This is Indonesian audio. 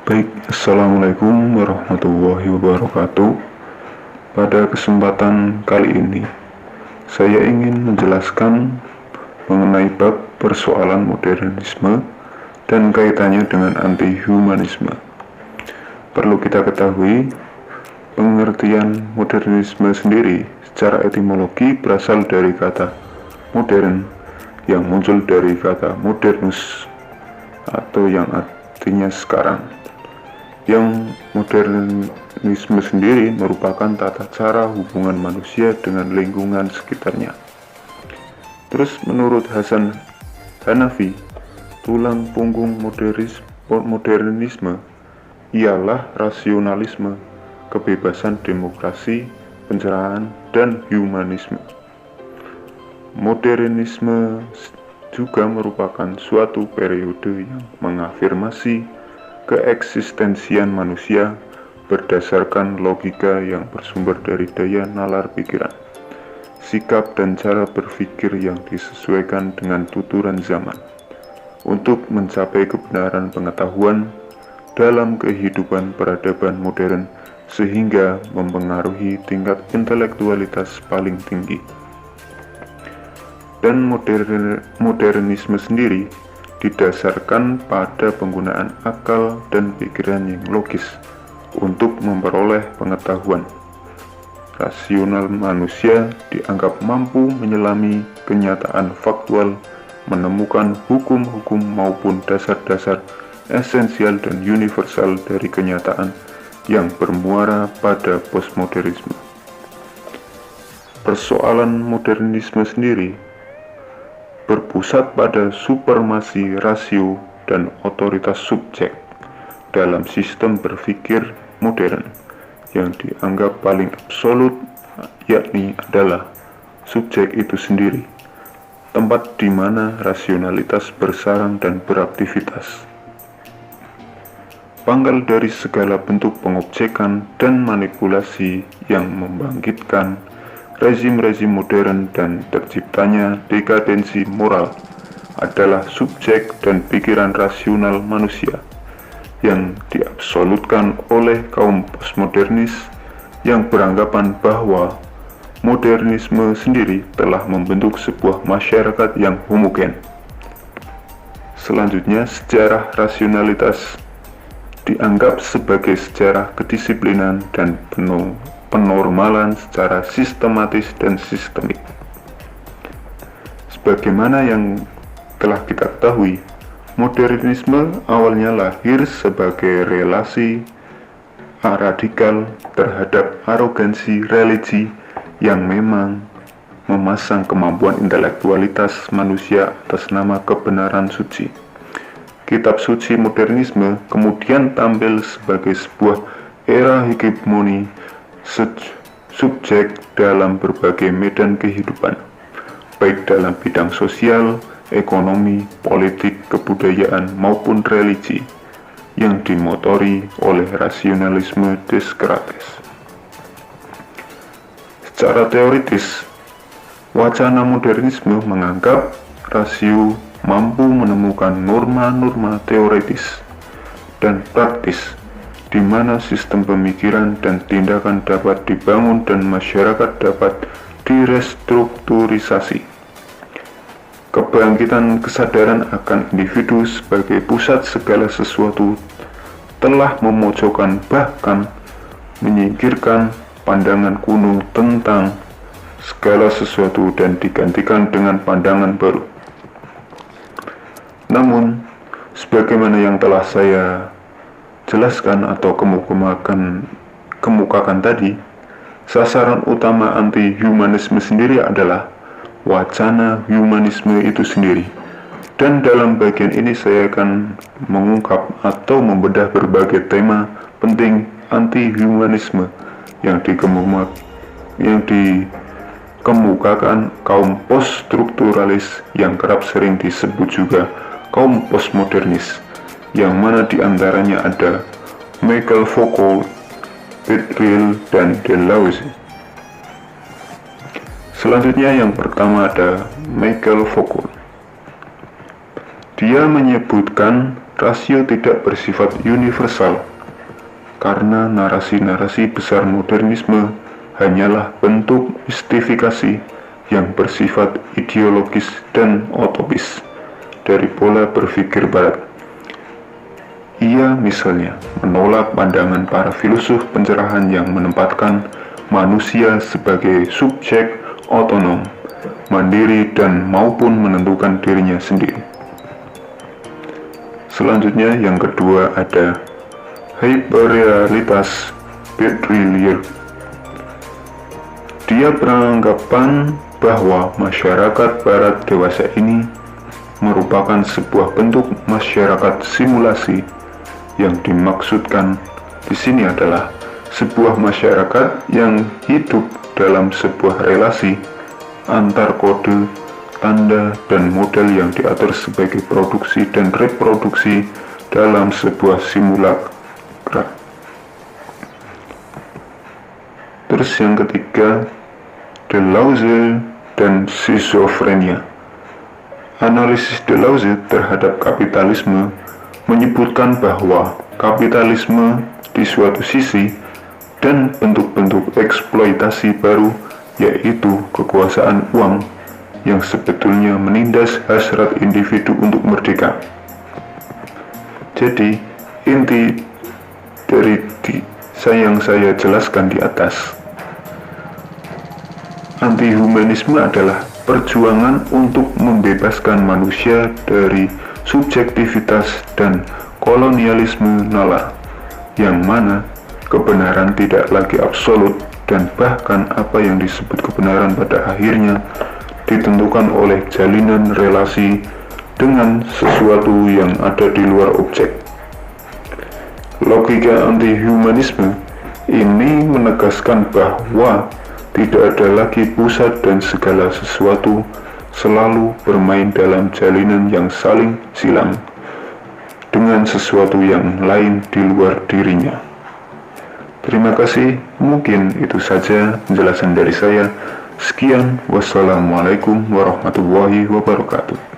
Baik, Assalamualaikum warahmatullahi wabarakatuh. Pada kesempatan kali ini, saya ingin menjelaskan mengenai bab persoalan modernisme dan kaitannya dengan anti-humanisme. Perlu kita ketahui, pengertian modernisme sendiri secara etimologi berasal dari kata modern yang muncul dari kata modernus atau yang artinya sekarang. Yang modernisme sendiri merupakan tata cara hubungan manusia dengan lingkungan sekitarnya. Terus menurut Hasan Hanafi, tulang punggung modernisme ialah rasionalisme, kebebasan demokrasi, pencerahan, dan humanisme. Modernisme juga merupakan suatu periode yang mengafirmasi keeksistensian manusia berdasarkan logika yang bersumber dari daya nalar pikiran, sikap dan cara berpikir yang disesuaikan dengan tuturan zaman untuk mencapai kebenaran pengetahuan dalam kehidupan peradaban modern sehingga mempengaruhi tingkat intelektualitas paling tinggi. Dan modernisme sendiri didasarkan pada penggunaan akal dan pikiran yang logis untuk memperoleh pengetahuan. Rasional manusia dianggap mampu menyelami kenyataan faktual, menemukan hukum-hukum maupun dasar-dasar esensial dan universal dari kenyataan yang bermuara pada postmodernisme. Persoalan modernisme sendiri berpusat pada supremasi rasio dan otoritas subjek dalam sistem berpikir modern yang dianggap paling absolut, yakni adalah subjek itu sendiri, tempat di mana rasionalitas bersarang dan beraktivitas. Pangkal dari segala bentuk pengobjekan dan manipulasi yang membangkitkan rezim-rezim modern dan terciptanya dekadensi moral adalah subjek dan pikiran rasional manusia yang diabsolutkan oleh kaum postmodernis yang beranggapan bahwa modernisme sendiri telah membentuk sebuah masyarakat yang homogen. Selanjutnya, sejarah rasionalitas dianggap sebagai sejarah kedisiplinan dan penormalan secara sistematis dan sistemik. Sebagaimana yang telah kita ketahui, modernisme awalnya lahir sebagai relasi radikal terhadap arogansi religi yang memang memasang kemampuan intelektualitas manusia atas nama kebenaran suci. Kitab suci modernisme kemudian tampil sebagai sebuah era hegemoni subjek dalam berbagai medan kehidupan, baik dalam bidang sosial, ekonomi, politik, kebudayaan, maupun religi, yang dimotori oleh rasionalisme Descartes. Secara teoritis, wacana modernisme menganggap rasio mampu menemukan norma-norma teoritis dan praktis di mana sistem pemikiran dan tindakan dapat dibangun dan masyarakat dapat direstrukturisasi. Kebangkitan kesadaran akan individu sebagai pusat segala sesuatu telah memojokkan bahkan menyingkirkan pandangan kuno tentang segala sesuatu dan digantikan dengan pandangan baru. Namun, sebagaimana yang telah saya jelaskan atau kemukakan tadi, sasaran utama anti-humanisme sendiri adalah wacana humanisme itu sendiri. Dan dalam bagian ini saya akan mengungkap atau membedah berbagai tema penting anti-humanisme yang dikemukakan kaum post-strukturalis yang kerap sering disebut juga kaum postmodernis, yang mana diantaranya ada Michel Foucault, Petrel, dan Deleuze. Selanjutnya yang pertama ada Michel Foucault. Dia menyebutkan rasio tidak bersifat universal, karena narasi-narasi besar modernisme hanyalah bentuk mistifikasi yang bersifat ideologis dan utopis dari pola berpikir barat. Ia misalnya menolak pandangan para filosof pencerahan yang menempatkan manusia sebagai subjek otonom, mandiri, dan maupun menentukan dirinya sendiri. Selanjutnya yang kedua ada hyperrealitas Baudrillard. Dia beranggapan bahwa masyarakat barat dewasa ini merupakan sebuah bentuk masyarakat simulasi. Yang dimaksudkan di sini adalah sebuah masyarakat yang hidup dalam sebuah relasi antar kode, tanda, dan model yang diatur sebagai produksi dan reproduksi dalam sebuah simulakra. Terus yang ketiga, Deleuze dan schizofrenia. Analisis Deleuze terhadap kapitalisme menyebutkan bahwa kapitalisme di suatu sisi dan bentuk-bentuk eksploitasi baru, yaitu kekuasaan uang yang sebetulnya menindas hasrat individu untuk merdeka. Jadi, inti dari yang saya jelaskan di atas, anti-humanisme adalah perjuangan untuk membebaskan manusia dari subjektivitas dan kolonialisme nalar, yang mana kebenaran tidak lagi absolut dan bahkan apa yang disebut kebenaran pada akhirnya ditentukan oleh jalinan relasi dengan sesuatu yang ada di luar objek. Logika anti-humanisme ini menegaskan bahwa tidak ada lagi pusat dan segala sesuatu selalu bermain dalam jalinan yang saling silang dengan sesuatu yang lain di luar dirinya. Terima kasih, mungkin itu saja penjelasan dari saya. Sekian, wassalamualaikum warahmatullahi wabarakatuh.